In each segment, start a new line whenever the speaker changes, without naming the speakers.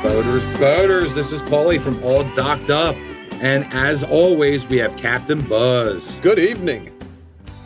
Boaters, this is Pauly from All Docked Up. And as always, we have Captain Buzz.
Good evening.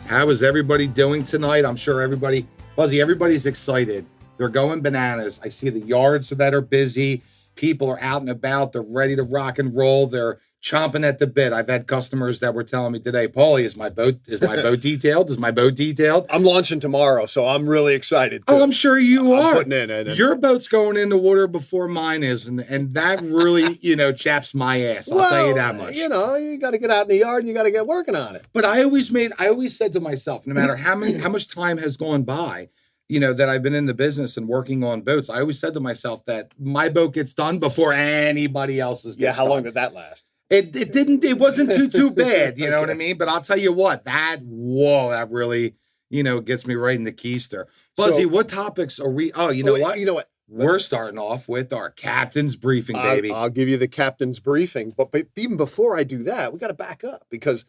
How is everybody doing tonight? I'm sure everybody's excited. They're going bananas. I see the yards that are busy. People are out and about. They're ready to rock and roll. They're chomping at the bit. I've had customers that were telling me today, Pauly, is my boat detailed? Is my boat detailed?
I'm launching tomorrow, so I'm really excited.
Oh, I'm sure you are.
Putting in.
Your boat's going in the water before mine is, and that really, chaps my ass. I'll tell you that much.
You got to get out in the yard and you got to get working on it.
But I always said to myself, no matter how much time has gone by, that I've been in the business and working on boats, I always said to myself that my boat gets done before anybody else's gets done.
How long did that last?
It wasn't too bad, you know what I mean? But I'll tell you what, that really, gets me right in the keister. Buzzy, what topics are we? Oh, you know what? We're starting off with our captain's briefing, baby.
I'll give you the captain's briefing. But even before I do that, we got to back up because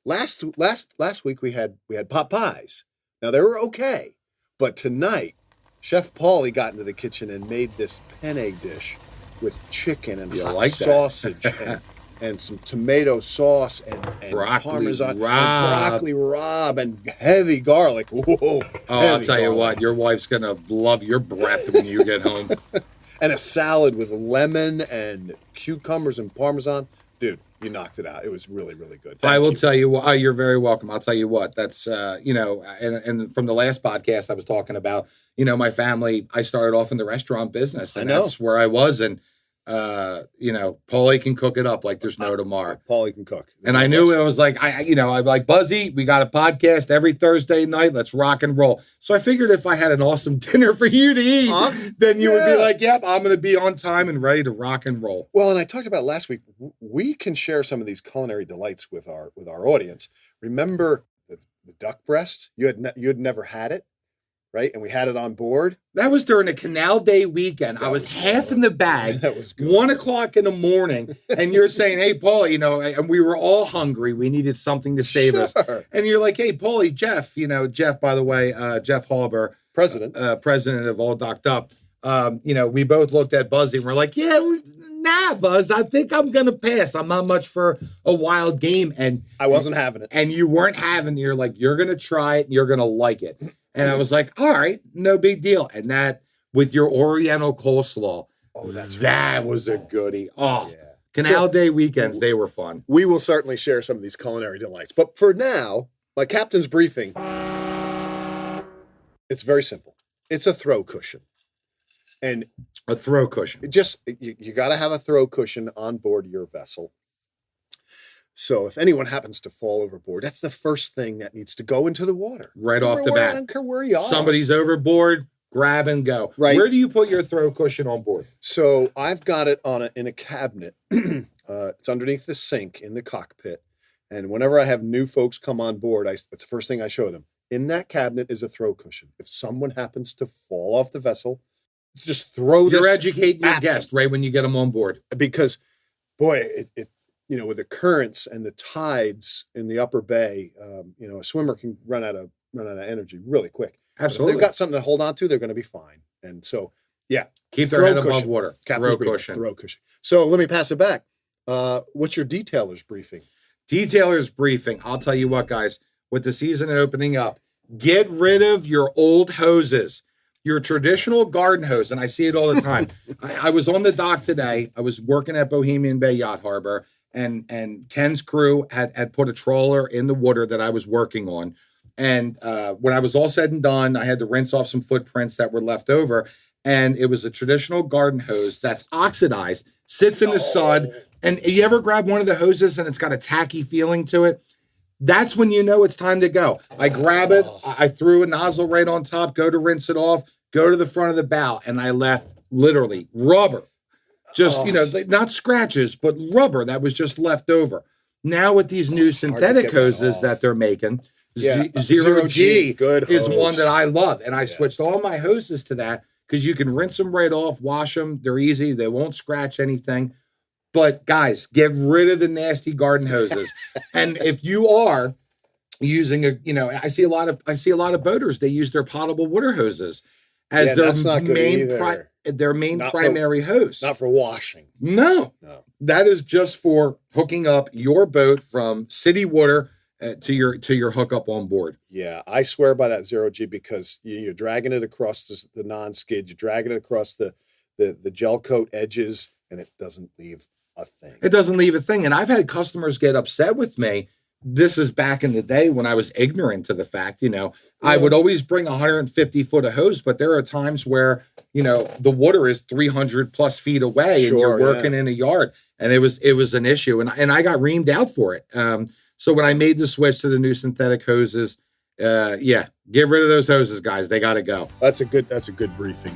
last week we had pot pies. Now they were okay, but tonight Chef Pauly got into the kitchen and made this penne dish with chicken and hot sausage and some tomato sauce and
broccoli
Parmesan,
Rob.
And broccoli Rob and heavy garlic. Whoa!
I'll tell you what, your wife's gonna love your breath when you get home.
And a salad with lemon and cucumbers and Parmesan. Dude, you knocked it out. It was really, really good.
I will tell you what. Oh, you're very welcome. I'll tell you what. That's and from the last podcast I was talking about. My family. I started off in the restaurant business, and that's where I was. And Pauly can cook it up like there's no tomorrow.
Pauly can cook.
And I knew it was like, I'm like, Buzzy, we got a podcast every Thursday night. Let's rock and roll. So I figured if I had an awesome dinner for you to eat, then you would be like, yep, I'm going to be on time and ready to rock and roll.
Well, and I talked about last week, we can share some of these culinary delights with our audience. Remember the duck breast? You had never had it. Right, and we had it on board.
That was during a Canal Day weekend. I was half in the bag.
That was good.
1:00 in the morning, and you're saying, "Hey, Paul, and we were all hungry. We needed something to save us." And you're like, "Hey, Pauly, Jeff, Jeff, by the way, Jeff Halber,
president
of All Docked Up. We both looked at Buzzy and we're like, yeah, nah, Buzz, I think I'm gonna pass. I'm not much for a wild game." And
I wasn't having it,
and you weren't having it. You're like, you're gonna try it, and you're gonna like it. And I was like, all right, no big deal. And that with your Oriental coleslaw, that was a goodie. Oh, yeah. Canal Day weekends, they were fun.
We will certainly share some of these culinary delights. But for now, my captain's briefing, it's very simple. It's a throw cushion. And
a throw cushion.
You got to have a throw cushion on board your vessel. So if anyone happens to fall overboard, that's the first thing that needs to go into the water.
Right off the bat.
I don't care where you are.
Somebody's overboard, grab and go.
Right.
Where do you put your throw cushion on board?
So I've got it in a cabinet. It's underneath the sink in the cockpit. And whenever I have new folks come on board, it's the first thing I show them. In that cabinet is a throw cushion. If someone happens to fall off the vessel, just throw this.
You're educating your guest right when you get them on board.
Because, boy, it with the currents and the tides in the upper bay, a swimmer can run out of energy really quick.
Absolutely.
If they've got something to hold on to, they're going to be fine. And so,
keep their head above water. Throw cushion.
So let me pass it back. What's your detailer's briefing?
Detailer's briefing. I'll tell you what, guys. With the season opening up, get rid of your old hoses. Your traditional garden hose, and I see it all the time. I was on the dock today. I was working at Bohemian Bay Yacht Harbor. And Ken's crew had put a trawler in the water that I was working on. And when I was all said and done, I had to rinse off some footprints that were left over. And it was a traditional garden hose that's oxidized, sits in the sun. And you ever grab one of the hoses and it's got a tacky feeling to it? That's when you know it's time to go. I grab it. I threw a nozzle right on top, go to rinse it off, go to the front of the bow. And I left literally rubber. Just, not scratches, but rubber that was just left over. Now with these new synthetic hoses that they're making, Zero G is one that I love. And I switched all my hoses to that because you can rinse them right off, wash them. They're easy. They won't scratch anything. But guys, get rid of the nasty garden hoses. And if you are using I see a lot of boaters, they use their potable water hoses. as
that's not good
their main
Not
primary hose.
Not for washing.
No, that is just for hooking up your boat from city water to your hookup on board.
Yeah, I swear by that 0G because you're dragging it across the non-skid, you're dragging it across the gel coat edges, and it doesn't leave a thing.
It doesn't leave a thing. And I've had customers get upset with me. This is back in the day when I was ignorant to the fact, I would always bring 150 foot of hose, but there are times where, the water is 300 plus feet away and you're working in a yard, and it was an issue. And I got reamed out for it. So when I made the switch to the new synthetic hoses, get rid of those hoses, guys. They got to go.
That's a good briefing.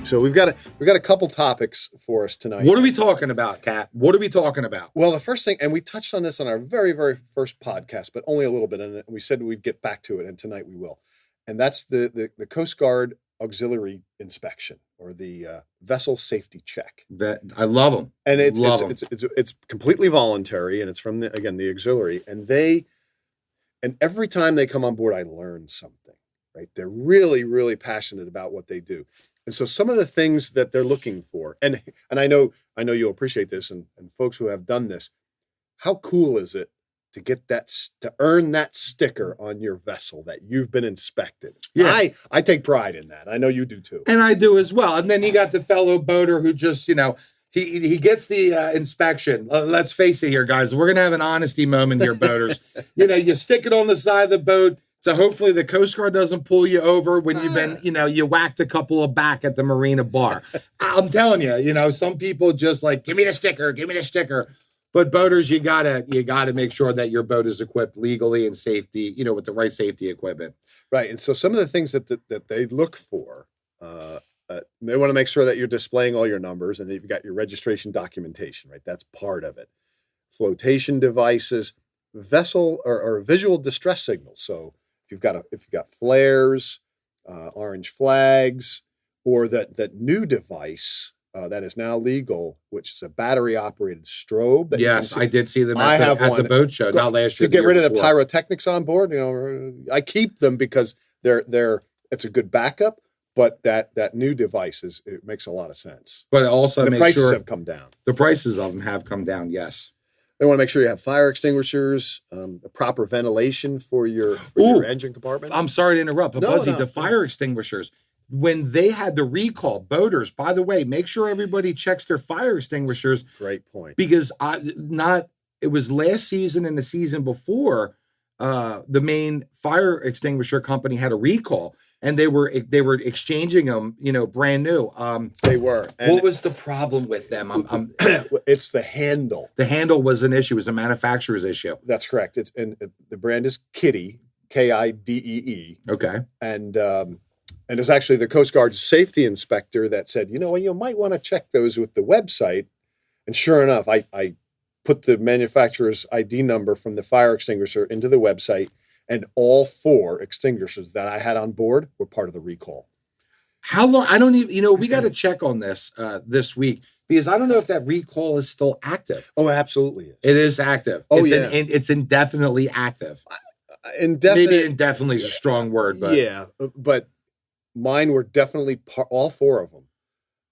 So we've got a couple topics for us tonight.
What are we talking about, Kat? What are we talking about?
Well, the first thing, and we touched on this on our very, very first podcast, but only a little bit, and we said we'd get back to it, and tonight we will. And that's the Coast Guard auxiliary inspection, or the vessel safety check.
I love them,
and it's completely voluntary, and it's from the auxiliary, and every time they come on board, I learn something. Right? They're really, really passionate about what they do. And so some of the things that they're looking for, and I know you'll appreciate this, and folks who have done this, how cool is it to get to earn that sticker on your vessel that you've been inspected? Yeah. I take pride in that. I know you do too.
And I do as well. And then you got the fellow boater who just, he gets the inspection. Let's face it here, guys. We're going to have an honesty moment here, boaters. You stick it on the side of the boat. So hopefully the Coast Guard doesn't pull you over when you've been, you whacked a couple of back at the marina bar. I'm telling you, some people just like, give me the sticker. But boaters, you gotta make sure that your boat is equipped legally and safety, with the right safety equipment.
Right. And so some of the things that they look for, they want to make sure that you're displaying all your numbers and that you've got your registration documentation, right? That's part of it. Flotation devices, vessel or visual distress signals. So if you've got flares, orange flags, or that new device that is now legal, which is a battery-operated strobe.
Yes, I did see them at the boat show. Not last year.
To get rid of the pyrotechnics on board, I keep them because it's a good backup. But that new device it makes a lot of sense.
But also
the prices have come down.
The prices of them have come down. Yes.
They want to make sure you have fire extinguishers, the proper ventilation for your engine compartment.
I'm sorry to interrupt, but Buzzy, the fire extinguishers, when they had the recall, boaters, by the way, make sure everybody checks their fire extinguishers.
Great point.
Because it was last season and the season before, the main fire extinguisher company had a recall. And they were exchanging them, brand new.
They were.
And what was the problem with them?
It's the handle.
The handle was an issue. It was a manufacturer's issue.
That's correct. The brand is Kidee, Kidee.
Okay.
And it's actually the Coast Guard's safety inspector that said, you might want to check those with the website. And sure enough, I put the manufacturer's ID number from the fire extinguisher into the website. And all 4 extinguishers that I had on board were part of the recall.
How long? I don't even, we got to check on this week because I don't know if that recall is still active.
Oh, it absolutely is.
It is active. It's indefinitely active. Maybe indefinitely is a strong word, but
yeah, but mine were definitely all 4 of them.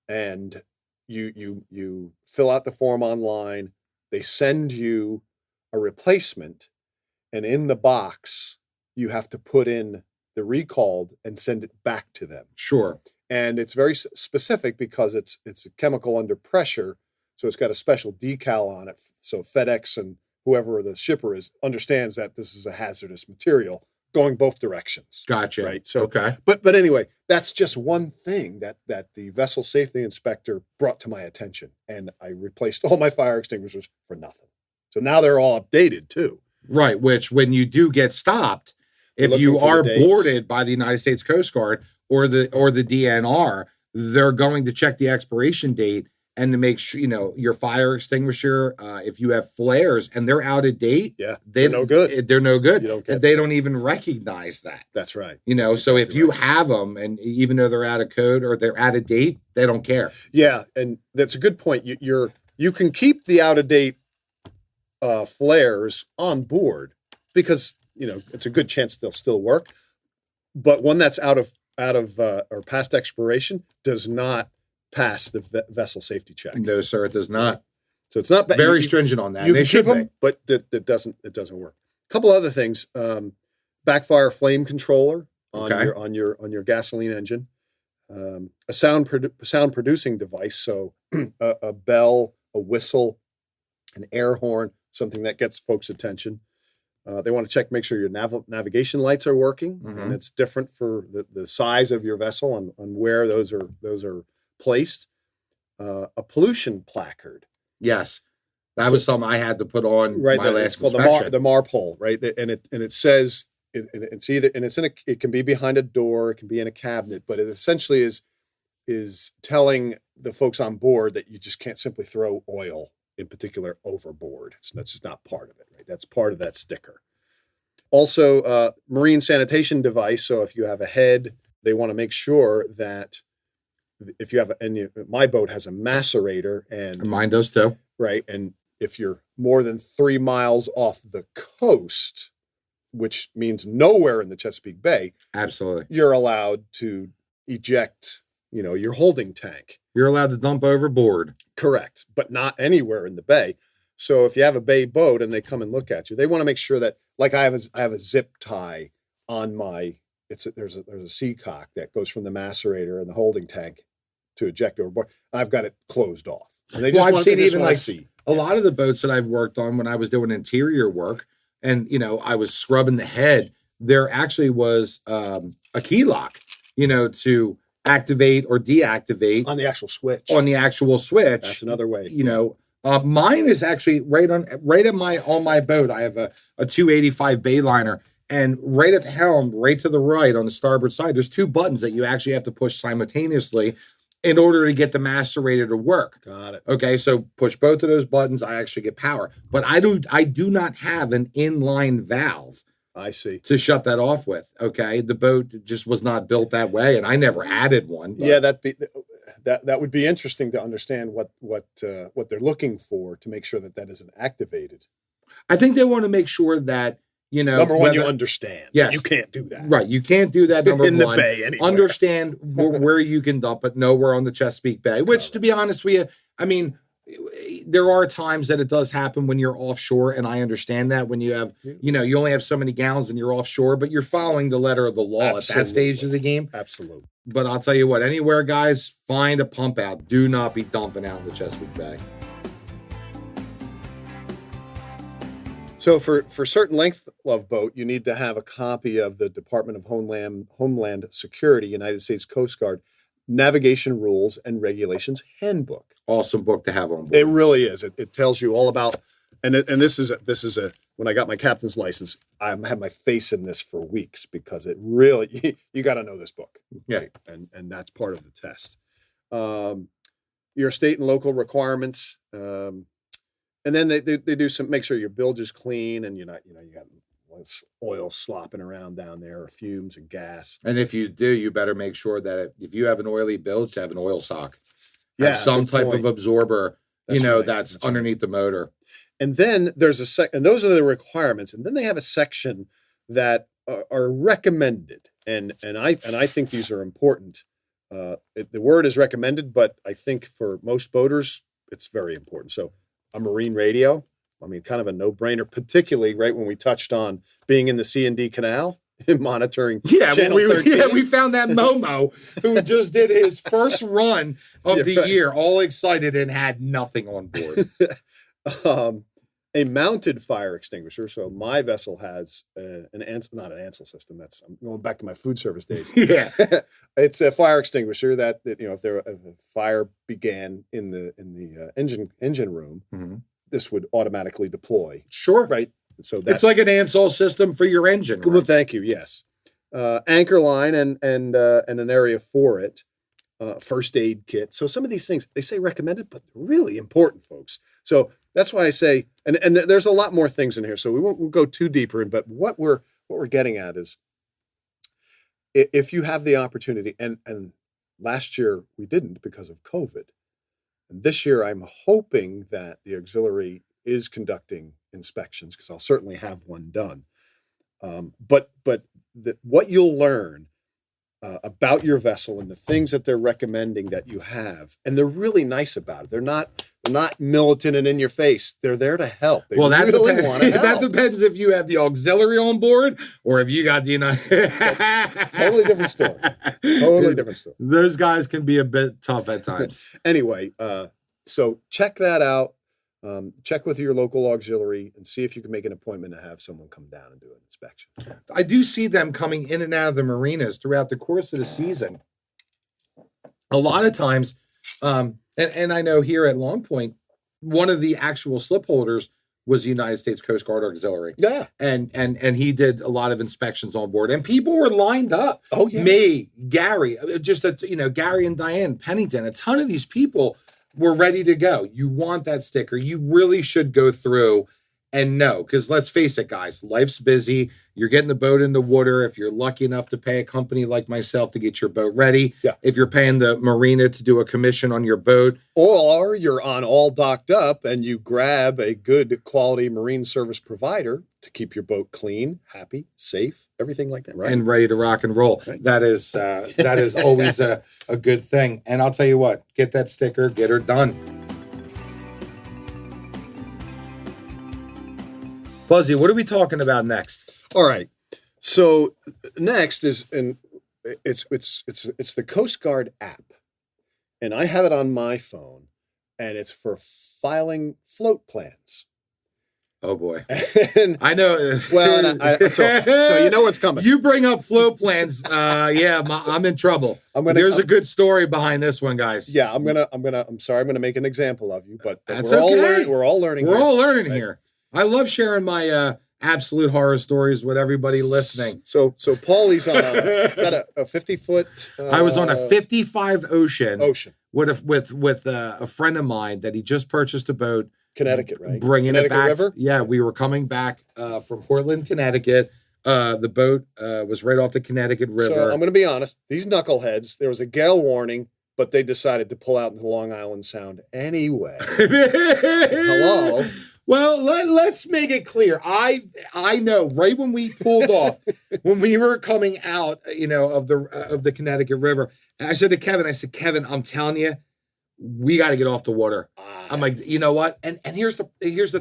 And you fill out the form online. They send you a replacement. And in the box, you have to put in the recalled and send it back to them.
Sure.
And it's very specific because it's a chemical under pressure. So it's got a special decal on it. So FedEx and whoever the shipper is understands that this is a hazardous material going both directions.
Gotcha.
Right. So,
okay.
But anyway, that's just one thing that the vessel safety inspector brought to my attention. And I replaced all my fire extinguishers for nothing. So now they're all updated too.
Right, which when you do get stopped, if you are boarded by the United States Coast Guard or the DNR, they're going to check the expiration date and to make sure, your fire extinguisher, if you have flares and they're out of date,
they're no good.
They're no good.
They
don't even recognize that.
That's right.
So if you have them and even though they're out of code or they're out of date, they don't care.
Yeah, and that's a good point. You can keep the out of date flares on board because it's a good chance they'll still work, but one that's out of or past expiration does not pass the vessel safety check.
No, sir, it does not.
So it's not
very stringent on that.
You
They
can
should
keep them, but it doesn't work. A couple other things: backfire flame controller on your gasoline engine, a sound producing device, so a bell, a whistle, an air horn, something that gets folks' attention. They want to make sure your navigation lights are working, and it's different for the size of your vessel on where those are placed. A pollution placard.
Yes, that was something I had to put on
my
last inspection.
The MARPOL, right? And it says it's either, and it's it can be behind a door, it can be in a cabinet, but it essentially is telling the folks on board that you just can't simply throw oil in particular overboard. That's just not part of it, right? That's part of that sticker. Also, marine sanitation device. So if you have a head, they want to make sure that if you have my boat has a macerator, and
mine does too,
right? And if you're more than 3 miles off the coast, which means nowhere in the Chesapeake Bay,
absolutely,
you're allowed to eject, your holding tank.
You're allowed to dump overboard.
Correct, but not anywhere in the bay. So if you have a bay boat and they come and look at you, they want to make sure that, like I have a zip tie on my. There's a seacock that goes from the macerator and the holding tank to eject overboard. I've got it closed off. And they
I've seen even like a lot of the boats that I've worked on when I was doing interior work, and I was scrubbing the head. There actually was a key lock, to activate or deactivate
on the actual switch.
That's
another way.
Mine is actually on my boat. I have a 285 Bayliner. And right at the helm, right to the right on the starboard side, there's 2 buttons that you actually have to push simultaneously in order to get the macerator to work.
Got it.
Okay, so push both of those buttons, I actually get power. But I do not have an inline valve.
I see.
To shut that off with. Okay, the boat just was not built that way, and I never added one. But.
Yeah, that would be interesting to understand what they're looking for to make sure that isn't activated.
I think they want to make sure that.
Number one, you understand.
Yes.
You can't do that.
Right. You can't do that, number
in the
one.
bay anywhere.
Understand where you can dump it, nowhere on the Chesapeake Bay, which, to be honest with you, I mean, there are times that it does happen when you're offshore, and I understand that when you have, you only have so many gallons and you're offshore, but you're following the letter of the law at that stage of the game.
Absolutely.
But I'll tell you what, anywhere, guys, find a pump out. Do not be dumping out in the Chesapeake Bay.
So for certain length of boat, you need to have a copy of the Department of Homeland Security, United States Coast Guard, Navigation Rules and Regulations Handbook.
Awesome book to have on board.
It really is. It tells you all about, and this is when I got my captain's license, I had my face in this for weeks because it really, you got to know this book.
Yeah.
Right? And that's part of the test. Your state and local requirements, and then they do some, make sure your bilge is clean and you're not, you got oil slopping around down there, or fumes and gas.
And if you do, you better make sure that if you have an oily bilge, to have an oil sock.
Yeah,
have some type of absorber,
that's
that's underneath the motor.
And then there's and those are the requirements. And then they have a section that are recommended. And I think these are important. The word is recommended, but I think for most boaters, it's very important. So a marine radio, I mean, kind of a no-brainer, particularly right when we touched on being in the C&D Canal and monitoring.
Yeah,
Channel
we found that Momo who just did his first run of the year, all excited and had nothing on board.
A mounted fire extinguisher. So my vessel has not an Ansel system. I'm going back to my food service days.
Yeah,
it's a fire extinguisher that if a fire began in the engine room, this would automatically deploy.
Sure,
right. So
it's like an Ansel system for your engine.
Well, thank you. Yes, anchor line and an area for it. First aid kit. So some of these things they say recommended, but really important, folks. So that's why I say, and there's a lot more things in here. So we'll go too deeper in. But what we're getting at is, if you have the opportunity, and last year we didn't because of COVID, and this year I'm hoping that the auxiliary is conducting inspections because I'll certainly have one done. But what you'll learn about your vessel and the things that they're recommending that you have, and they're really nice about it. They're not militant and in your face. They're there to help. They
Well, that
really
depends.
want to help.
That depends if you have the auxiliary on board or if you got the
Totally different story. Totally different story.
Those guys can be a bit tough at times.
Anyway, so check that out. Check with your local auxiliary and see if you can make an appointment to have someone come down and do an inspection.
I do see them coming in and out of the marinas throughout the course of the season. A lot of times, and I know here at Long Point, one of the actual slip holders was the United States Coast Guard Auxiliary.
Yeah.
And he did a lot of inspections on board, and people were lined up.
Oh, yeah.
Me, Gary, Gary and Diane Pennington, a ton of these people were ready to go. You want that sticker. You really should go through and know, because let's face it, guys, life's busy. You're getting the boat in the water. If you're lucky enough to pay a company like myself to get your boat ready, if you're paying the marina to do a commission on your boat,
or you're on all docked up and you grab a good quality marine service provider to keep your boat clean, happy, safe, everything like that, right?
And ready to rock and roll.
Right.
That is always a good thing. And I'll tell you what, get that sticker, get her done. Buzzy, what are we talking about next?
All right. So next is, and it's the Coast Guard app, and I have it on my phone, and it's for filing float plans.
Oh boy,
And
I know.
well, so you know what's coming.
You bring up float plans, I'm in trouble. There's a good story behind this one, guys.
Yeah, I'm sorry, I'm gonna make an example of you, but
That's
we're
okay.
We're all learning.
We're
here.
all learning here. I love sharing my absolute horror stories with everybody listening.
So Paulie's on got a 50-foot.
I was on a 55 ocean with a friend of mine that he just purchased a boat.
Connecticut, right?
Bringing
Connecticut
it back.
River?
Yeah, we were coming back from Portland, Connecticut. The boat was right off the Connecticut River.
So I'm going to be honest. These knuckleheads, there was a gale warning, but they decided to pull out into Long Island Sound anyway. Hello.
Well, let's make it clear. I know right when we pulled off, when we were coming out, of the Connecticut River, I said to Kevin, Kevin, I'm telling you, we got to get off the water. I'm like, you know what? And here's the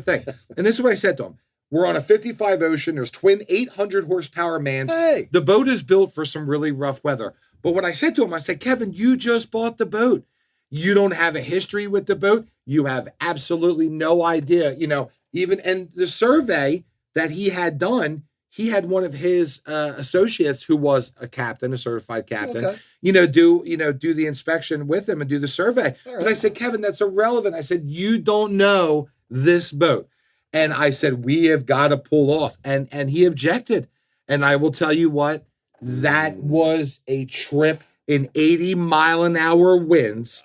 thing. And this is what I said to him. We're on a 55 ocean. There's twin 800 horsepower mans.
Hey.
The boat is built for some really rough weather. But what I said to him, I said, Kevin, you just bought the boat. You don't have a history with the boat. You have absolutely no idea, and the survey that he had done, he had one of his associates who was a certified captain, do the inspection with him and do the survey. Right. But I said, Kevin, that's irrelevant. I said, you don't know this boat. And I said, we have got to pull off. And he objected. And I will tell you what, that was a trip in 80-mile-an-hour winds.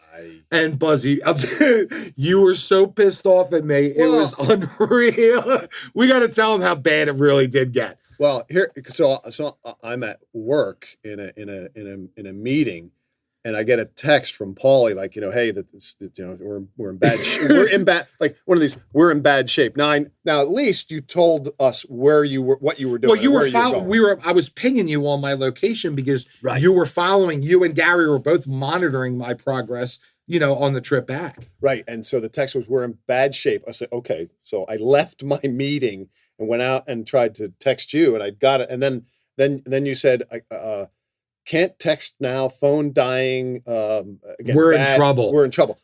And Buzzy, you were so pissed off at me. It was unreal. We got to tell him how bad it really did get.
Well, so I'm at work in a meeting, and I get a text from Paulie like, hey, we're in bad shape. We're in bad shape. Now at least you told us where you were, what you were doing.
Well, you were following. I was pinging you on my location because you were following. You and Gary were both monitoring my progress, on the trip back.
Right, and so the text was, we're in bad shape. I said, okay. So I left my meeting and went out and tried to text you, and I got it. And then you said, can't text now, phone dying. Again,
we're in trouble.
We're in trouble.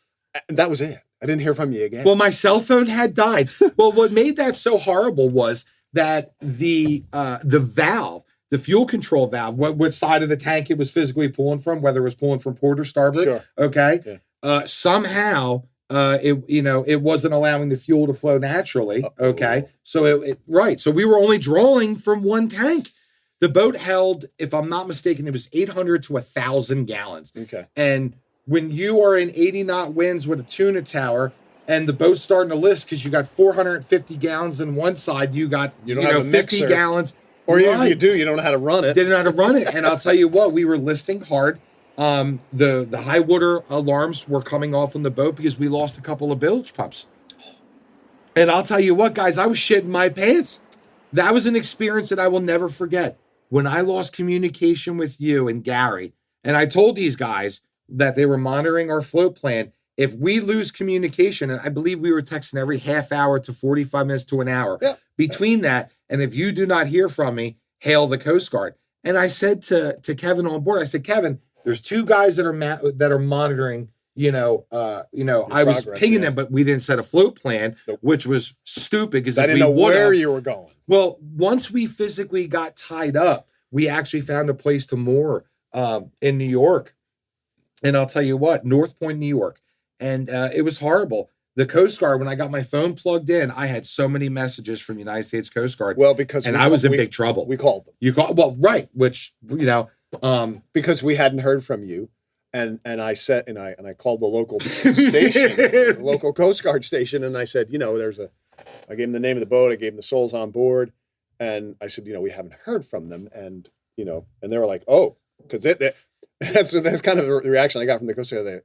And that was it. I didn't hear from you again.
Well, my cell phone had died. Well, what made that so horrible was that the valve, the fuel control valve, which side of the tank it was physically pulling from, whether it was pulling from port or starboard.
Sure.
Okay.
Yeah.
Somehow, it wasn't allowing the fuel to flow naturally. Okay. So so we were only drawing from one tank. The boat held, if I'm not mistaken, it was 800 to 1,000 gallons.
Okay.
And when you are in 80 knot winds with a tuna tower and the boat's starting to list because you got 450 gallons in one side, you got 50 gallons.
Or even if you do, you don't know how to run it.
Didn't know how to run it. And I'll tell you what, we were listing hard. The high water alarms were coming off on the boat because we lost a couple of bilge pumps. And I'll tell you what, guys, I was shitting my pants. That was an experience that I will never forget. When I lost communication with you and Gary, and I told these guys that they were monitoring our float plan. If we lose communication, and I believe we were texting every half hour to 45 minutes to an hour between that, and if you do not hear from me, hail the Coast Guard. And I said to Kevin on board, I said, Kevin, there's two guys that are monitoring. I was pinging them, but we didn't set a float plan, which was stupid because
I didn't know where you were going.
Well, once we physically got tied up, we actually found a place to moor in New York. And I'll tell you what, North Point, New York. And it was horrible. The Coast Guard, when I got my phone plugged in, I had so many messages from the United States Coast Guard.
Well, because
I was in big trouble.
We called them.
You called, well, right, which
because we hadn't heard from you, and I said, and I called the local station, the local Coast Guard station, and I said, I gave them the name of the boat, I gave them the souls on board, and I said, we haven't heard from them, and and they were like, oh, because that's kind of the reaction I got from the Coast Guard.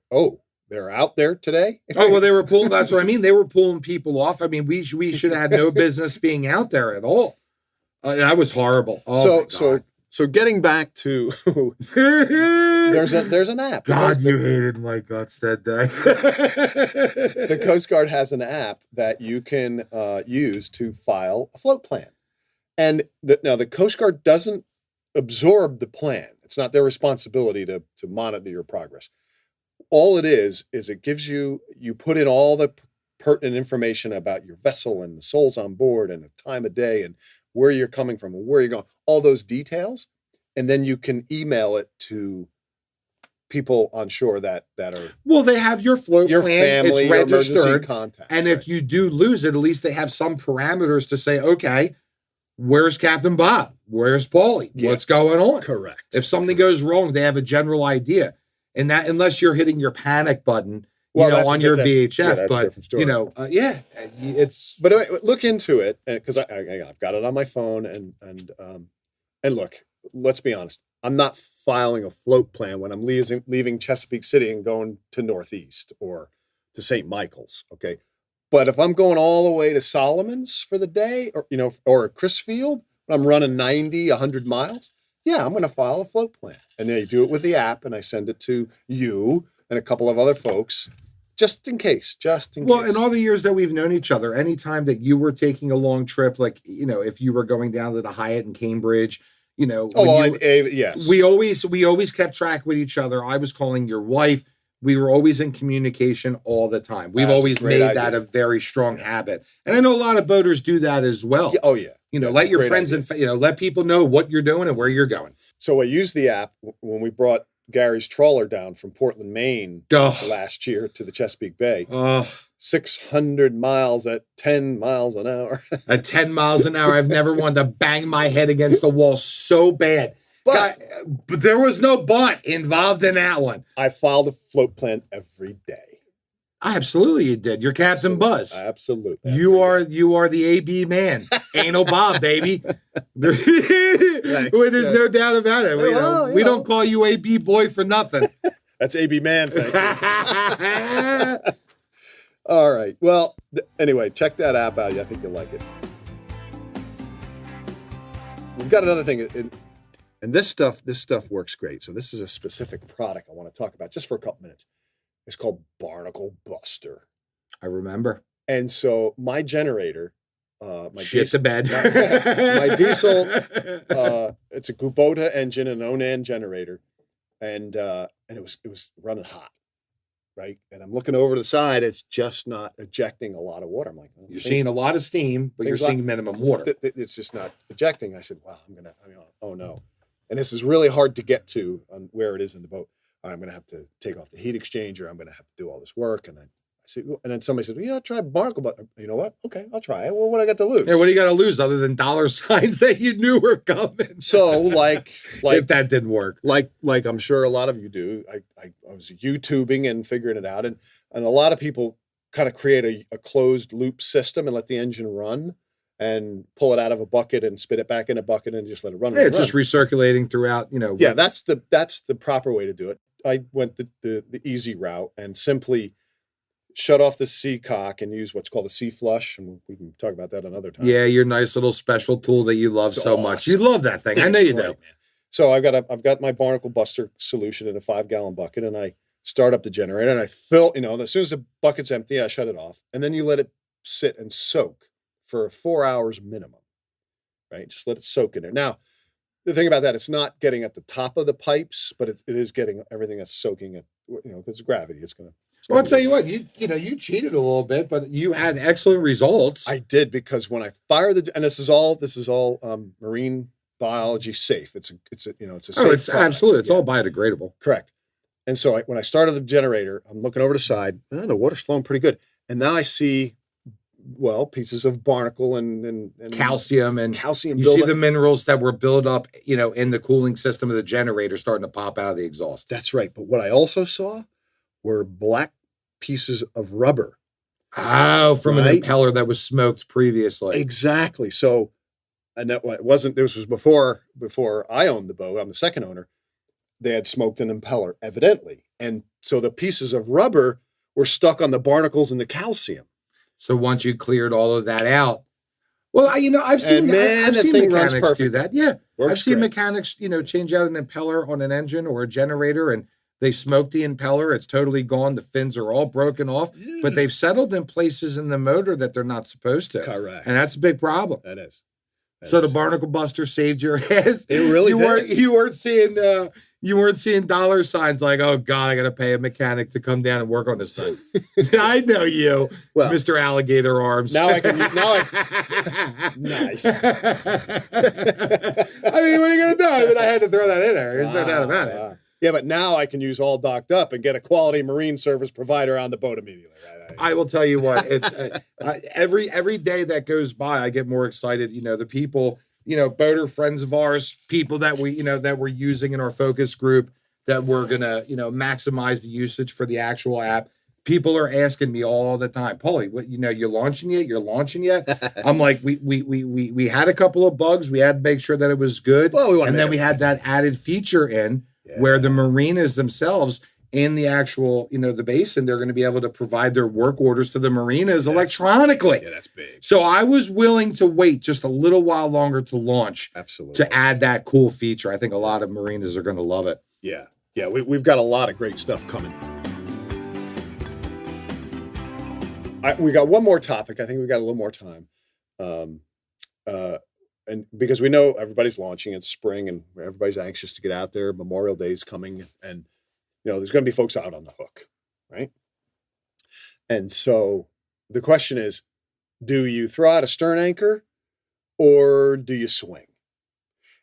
They're out there today.
Oh, well, they were pulling. That's what I mean. They were pulling people off. I mean, we should have had no business being out there at all. That was horrible. Oh,
so getting back to there's an app.
God, you hated my guts that day.
The Coast Guard has an app that you can use to file a float plan, and now the Coast Guard doesn't absorb the plan. It's not their responsibility to monitor your progress. All it is it gives you put in all the pertinent information about your vessel and the souls on board and the time of day and where you're coming from and where you're going, all those details. And then you can email it to people on shore that are...
Well, they have your float
your
plan.
Family,
it's registered.
Your emergency contact.
And if you do lose it, at least they have some parameters to say, okay, where's Captain Bob? Where's Pauly?
Yeah.
What's going on?
Correct.
If something goes wrong, they have a general idea. And that, unless you're hitting your panic button, on your VHF, but it's.
But anyway, look into it because I've got it on my phone, and look, let's be honest, I'm not filing a float plan when I'm leaving Chesapeake City and going to Northeast or to St. Michael's, okay. But if I'm going all the way to Solomon's for the day, or Crisfield, I'm running 90, 100 miles. Yeah, I'm going to file a float plan. And then you do it with the app, and I send it to you and a couple of other folks, just in case.
Well, in all the years that we've known each other, anytime that you were taking a long trip, like, if you were going down to the Hyatt in Cambridge,
yes.
We always kept track with each other. I was calling your wife. We were always in communication all the time. We've always made that a very strong habit. And I know a lot of boaters do that as well.
Yeah, oh, yeah.
Let your friends and let people know what you're doing and where you're going.
So I used the app when we brought Gary's trawler down from Portland, Maine last year to the Chesapeake Bay. 600 miles at 10 miles an hour.
At 10 miles an hour, I've never wanted to bang my head against the wall so bad. But there was no but involved in that one.
I filed a float plan every day.
Absolutely, you did. You're Captain Buzz.
Absolutely.
You are the AB man. Anal Bob, baby. There's no doubt about it. We don't call you AB boy for nothing.
That's AB man. Thank you. All right. Well, anyway, check that app out. I think you'll like it. We've got another thing, and this stuff works great. So this is a specific product I want to talk about just for a couple minutes. It's called Barnacle Buster.
I remember.
And so my generator,
my diesel,
my diesel, it's a Kubota engine, an Onan generator, and it was running hot, right? And I'm looking over to the side, it's just not ejecting a lot of water. I'm like,
you're seeing a lot of steam, but you're seeing minimum water.
It's just not ejecting. I said, well, oh no. And this is really hard to get to on where it is in the boat. I'm going to have to take off the heat exchanger. I'm going to have to do all this work. And I said, and then somebody said, well, try Barnacle Buster. You know what? Okay, I'll try it. Well, what I got to lose?
Yeah, what do you got to lose other than dollar signs that you knew were coming?
So like
if that didn't work,
like I'm sure a lot of you do. I was YouTubing and figuring it out, and a lot of people kind of create a closed loop system and let the engine run and pull it out of a bucket and spit it back in a bucket and just let it run.
Yeah, it's just recirculating throughout.
Yeah, that's the proper way to do it. I went the easy route and simply shut off the sea cock and use what's called a sea flush, and we can talk about that another time.
Yeah, your nice little special tool that you love so much. You love that thing. I know you do. Man.
So I've got my Barnacle Buster solution in a 5-gallon bucket, and I start up the generator, and I fill. As soon as the bucket's empty, I shut it off, and then you let it sit and soak for 4 hours minimum. Right, just let it soak in there. Now, the thing about that, it's not getting at the top of the pipes, but it is getting everything that's soaking it. Because gravity, it's gonna.
Well, I'll tell you what, you cheated a little bit, but you had excellent results.
I did, because when I fire and this is all marine biology safe. It's a safe
it's
product.
absolutely, it's all biodegradable.
Correct. And so when I started the generator, I'm looking over the side, the water's flowing pretty good. And now I see, pieces of barnacle and
calcium and
calcium.
You see the minerals that were built up, in the cooling system of the generator starting to pop out of the exhaust.
That's right. But what I also saw were black pieces of rubber.
Oh, from an impeller that was smoked previously.
Exactly. So, and that wasn't. This was before I owned the boat. I'm the second owner. They had smoked an impeller, evidently, and so the pieces of rubber were stuck on the barnacles and the calcium.
So once you cleared all of that out, I've seen mechanics do that. Yeah, I've seen mechanics, change out an impeller on an engine or a generator, and they smoke the impeller. It's totally gone. The fins are all broken off, but they've settled in places in the motor that they're not supposed to.
Correct,
and that's a big problem.
That is.
The Barnacle Buster saved your ass.
It really
did. You weren't seeing dollar signs like, oh God, I got to pay a mechanic to come down and work on this thing. I know you, Mr. Alligator Arms.
Now I can. Nice.
I mean, what are you going to do? I had to throw that in there. There's no doubt about it.
Yeah, but now I can use all docked up and get a quality marine service provider on the boat immediately.
I will tell you what, it's every day that goes by, I get more excited. The people, boater friends of ours, people that that we're using in our focus group, that we're gonna, maximize the usage for the actual app. People are asking me all the time, Pauly, what, you're launching yet? You're launching yet? I'm like, we had a couple of bugs. We had to make sure that it was good, and then we had that added feature in where the marinas themselves, in the actual, the basin, they're going to be able to provide their work orders to the marinas electronically.
Yeah, that's big.
So I was willing to wait just a little while longer to launch.
Absolutely.
To add that cool feature. I think a lot of marinas are going to love it.
Yeah. Yeah, we've got a lot of great stuff coming. We got one more topic. I think we got a little more time. And because we know everybody's launching, it's spring and everybody's anxious to get out there. Memorial Day is coming, and there's going to be folks out on the hook, right? And so the question is, do you throw out a stern anchor or do you swing?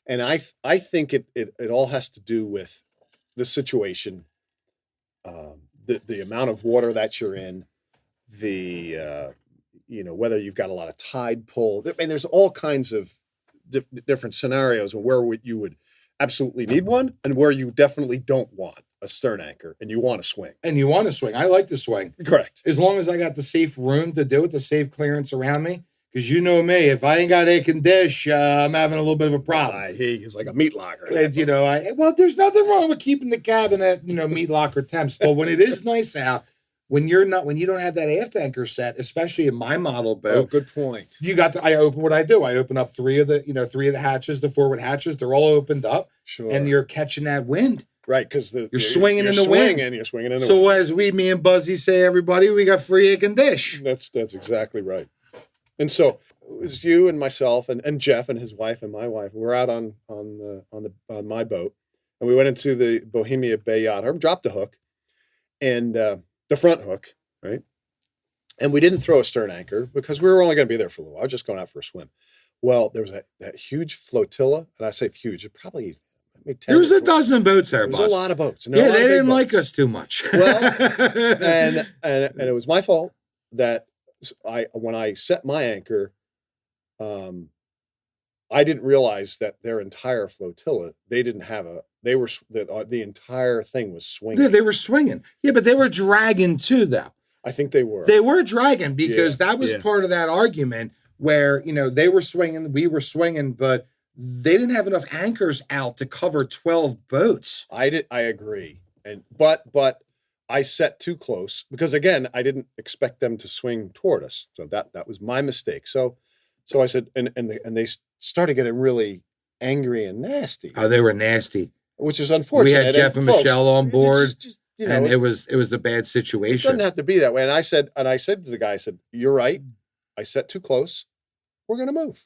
And I think it all has to do with the situation, the amount of water that you're in, whether you've got a lot of tide pull. I mean, there's all kinds of different scenarios where you would absolutely need one and where you definitely don't want a stern anchor and you want to swing.
I like to swing.
Correct.
As long as I got the safe room to do it, the safe clearance around me. Because you know me, if I ain't got air and dish, I'm having a little bit of a problem.
He's like a meat locker.
There's nothing wrong with keeping the cabin at, meat locker temps. But when it is nice out, when you don't have that aft anchor set, especially in my model boat.
Oh, good point.
I open what I do. I open up three of the hatches, the forward hatches. They're all opened up.
Sure.
And you're catching that wind.
Right, because
you're swinging in the wind.
You're swinging in the wind.
So as me and Buzzy say, everybody, we got free air and dish.
That's exactly right. And so it was you and myself and Jeff and his wife and my wife. We're out on my boat, and we went into the Bohemia Bay Yacht Harbor, dropped the hook, and the front hook, right? And we didn't throw a stern anchor because we were only going to be there for a little while, just going out for a swim. Well, there was that huge flotilla, and I say huge, it probably.
There was a dozen boats there,
There was a lot of boats.
They didn't like us too much.
Well, and it was my fault that when I set my anchor, I didn't realize that their entire flotilla, the entire thing was swinging.
Yeah, they were swinging. Yeah, but they were dragging too, though.
I think they were.
They were dragging because that was part of that argument where, they were swinging, we were swinging, but they didn't have enough anchors out to cover 12 boats.
I agree. But I set too close because again, I didn't expect them to swing toward us. So that was my mistake. So I said, and they started getting really angry and nasty,
Oh, they were nasty.
which is unfortunate.
We had Jeff and
folks,
Michelle on board,
you know,
and it was the bad
it
situation.
doesn't have to be that way. And I said to the guy, I said, "You're right. I set too close. We're going to move."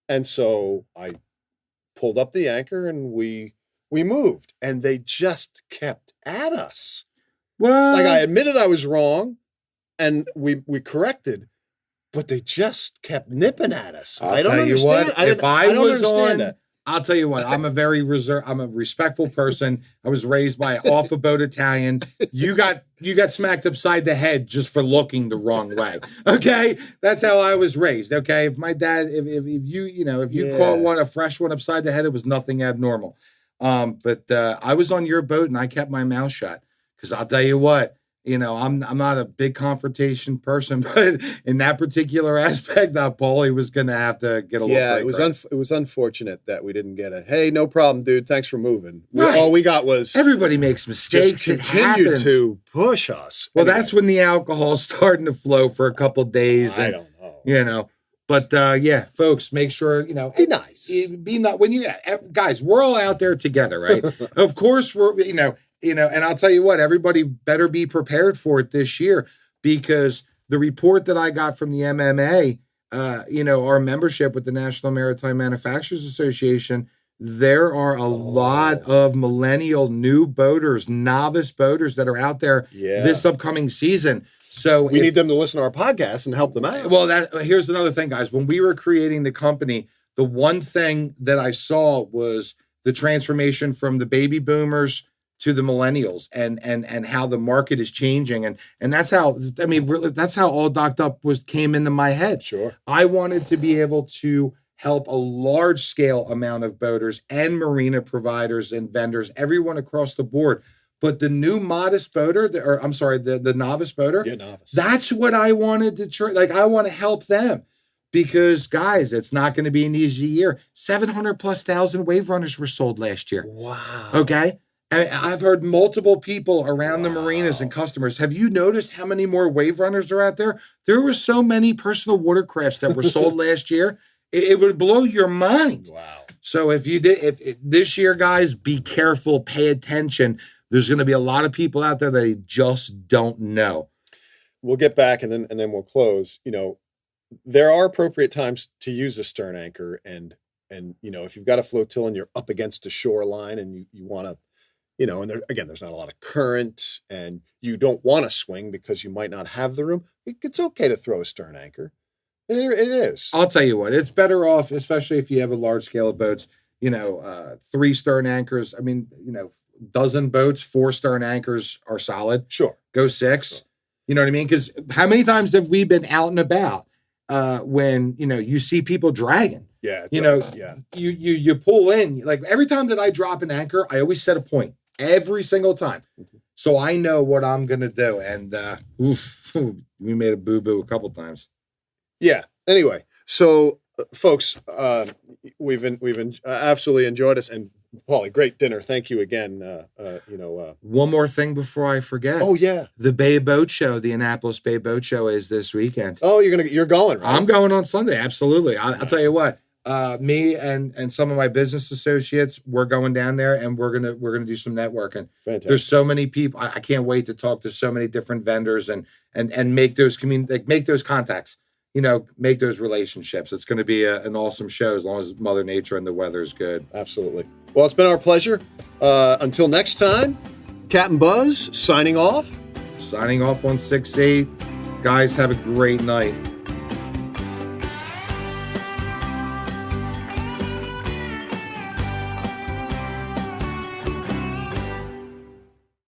And so I pulled up the anchor and we moved, and they just kept at us.
Well,
Like I admitted I was wrong, and we corrected, but they just kept nipping at us. I don't understand.
If I
don't
was
understand
on,
that.
I'll tell you what. I'm a very reserved. I'm a respectful person. I was raised by an off a boat Italian. You got smacked upside the head just for looking the wrong way. Okay, that's how I was raised. Okay, if my dad, if you caught a fresh one upside the head, it was nothing abnormal. But I was on your boat and I kept my mouth shut because I'll tell you what. I'm not a big confrontation person, but in that particular aspect, Paulie was going to have to get a little.
Yeah, it was unfortunate that we didn't get a hey, no problem, dude. Thanks for moving. All we got was
everybody makes mistakes.
Just continued to push us.
Well, anyway. That's when the alcohol's starting to flow for a couple of days.
I don't know.
But yeah, folks, make sure
be nice.
Be not when you guys. We're all out there together, right? Of course, we're and I'll tell you what, everybody better be prepared for it this year because the report that I got from the MMA, our membership with the National Maritime Manufacturers Association, there are a lot of millennial new boaters, novice boaters that are out there this upcoming season. So
we need them to listen to our podcast and help them out.
Well, here's another thing, guys. When we were creating the company, the one thing that I saw was the transformation from the baby boomers to the millennials and how the market is changing. And that's how, that's how All Docked Up came into my head.
Sure.
I wanted to be able to help a large scale amount of boaters and marina providers and vendors, everyone across the board. But the new modest boater, the novice boater, that's what I wanted to I want to help them. Because, guys, it's not going to be an easy year. 700,000+ wave runners were sold last year.
Wow.
Okay? And I've heard multiple people around the marinas and customers. Have you noticed how many more wave runners are out there? There were so many personal watercrafts that were sold last year. It would blow your mind.
Wow.
So if this year, guys, be careful, pay attention. There's going to be a lot of people out there that they just don't know.
We'll get back and then we'll close. There are appropriate times to use a stern anchor and if you've got a flotilla and you're up against a shoreline and you want to, and there's not a lot of current and you don't want to swing because you might not have the room. It's okay to throw a stern anchor. It is.
I'll tell you what, it's better off, especially if you have a large scale of boats, 3 stern anchors. I mean, dozen boats, 4 stern anchors are solid.
Sure.
Go 6. Sure. You know what I mean? Because how many times have we been out and about when, you see people dragging?
Yeah.
You pull in. Like every time that I drop an anchor, I always set a point. Every single time. Mm-hmm. So I know what I'm going to do. And we made a boo-boo a couple times.
Yeah. Anyway, so folks, we've absolutely enjoyed us. And Paulie, great dinner. Thank you again.
One more thing before I forget.
Oh yeah,
the Bay Boat Show, the Annapolis Bay Boat Show is this weekend.
Oh, you're going, right?
I'm going on Sunday. Absolutely. I'll tell you what. Me and some of my business associates, we're going down there and we're gonna do some networking.
Fantastic.
There's so many people. I can't wait to talk to so many different vendors and make those make those contacts. Make those relationships. It's going to be an awesome show as long as Mother Nature and the weather is good.
Absolutely. Well, it's been our pleasure. Until next time, Captain Buzz signing off.
Signing off on 6-8. Guys, have a great night.